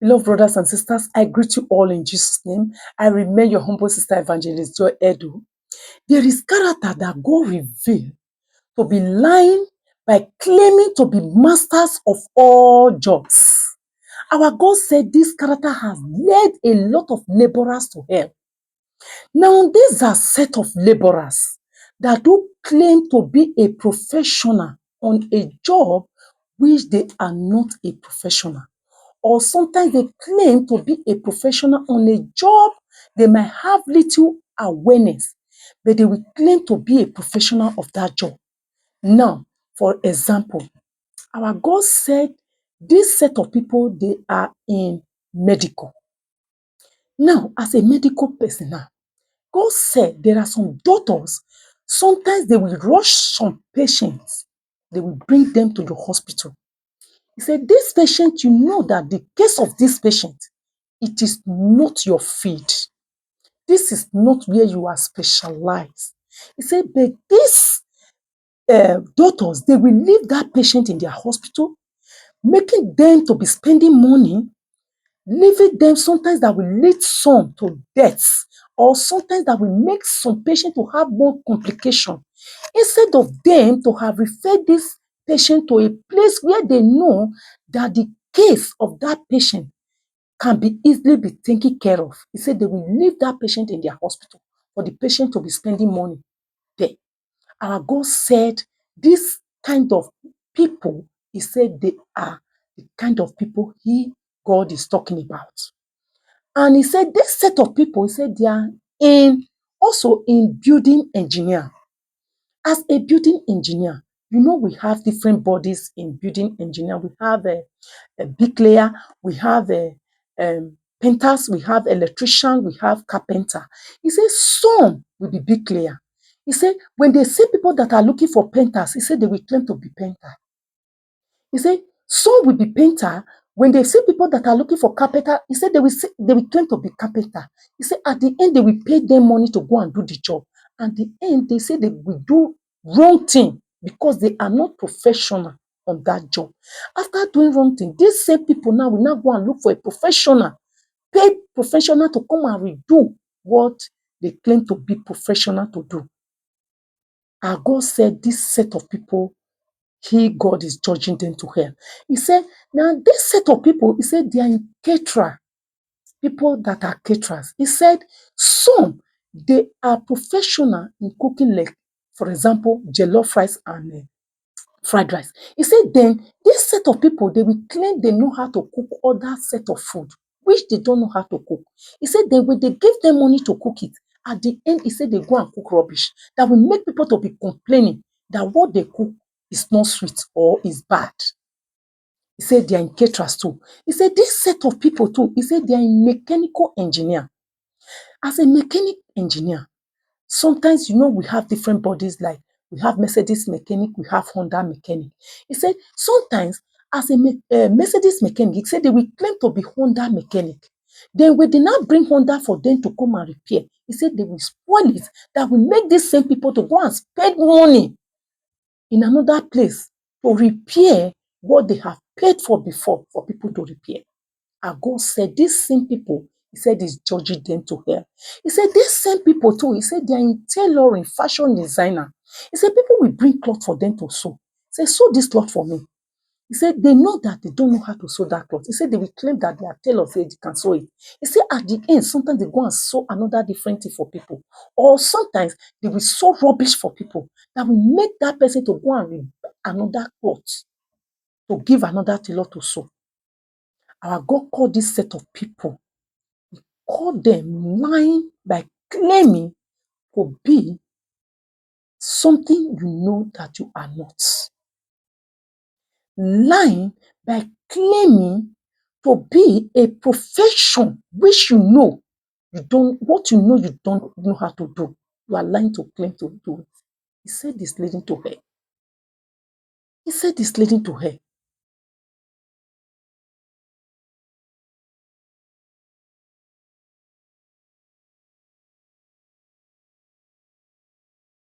Beloved brothers and sisters, I greet you all in Jesus' name. I remain your humble sister evangelist Joy Edu. There is character that God revealed to be lying by claiming to be masters of all jobs. Our God said this character has led a lot of laborers to hell. Now, these are set of laborers that do claim to be a professional on a job which they are not a professional. Or sometimes they claim to be a professional on a job they might have little awareness, but they will claim to be a professional of that job. Now, for example, our God said this set of people, they are in medical. Now, as a medical personnel, God said there are some doctors, sometimes they will rush some patients, they will bring them to the hospital. He said, this patient, you know that the case of this patient, it is not your field. This is not where you are specialized. He said, but these doctors, they will leave that patient in their hospital, making them to be spending money, leaving them sometimes that will lead some to deaths, or sometimes that will make some patient to have more complication. Instead of them to have referred this patient to a place where they know that the case of that patient can be easily be taken care of. He said they will leave that patient in their hospital for the patient to be spending money there. Our God said this kind of people, he said they are the kind of people God is talking about. And he said this set of people, he said they are also in building engineer. As a building engineer, you know we have different bodies in building engineer. We have a bricklayer, we have a painters, we have electrician, we have carpenter. He said some will be bricklayer. He said when they see people that are looking for painters, he said they will claim to be painter. He said some will be painter. When they see people that are looking for carpenter, he said they will claim to be carpenter. He said at the end they will pay them money to go and do the job. At the end they say they will do wrong thing because they are not professional on that job. After doing wrong thing, these same people now will now go and look for a professional, paid professional to come and redo what they claim to be professional to do. Our God said this set of people, God is judging them to hell. He said, now this set of people, he said they are in caterer, people that are caterers. He said some, they are professional in cooking, like, for example, jollof rice and fried rice. He said then this set of people, they will claim they know how to cook other set of food, which they don't know how to cook. He said then when they give them money to cook it, at the end, he said they go and cook rubbish that will make people to be complaining that what they cook is not sweet or is bad. He said they are in caterers too. He said this set of people too, he said they are in mechanical engineer. As a mechanic engineer, sometimes, you know, we have different bodies, like we have Mercedes mechanic, we have Honda mechanic. He said sometimes as a Mercedes mechanic, he said they will claim to be Honda mechanic. Then when they now bring Honda for them to come and repair, he said they will spoil it. That will make these same people to go and spend money in another place to repair what they have paid for before for people to repair. And God said these same people, he said he's judging them to hell. He said these same people too, he said they are in tailoring, fashion designer. He said people will bring cloth for them to sew. He said, sew this cloth for me. He said they know that they don't know how to sew that cloth. He said they will claim that they are tailors, they can sew it. He said at the end, sometimes they go and sew another different thing for people. Or sometimes they will sew rubbish for people that will make that person to go and read another cloth to give another tailor to sew. Our God called this set of people, call them lying by claiming to be something you know that you are not. Lying by claiming to be a profession which you know what you know you don't know how to do. You are lying to claim to do it. He said it's leading to hell. He said it's leading to hell.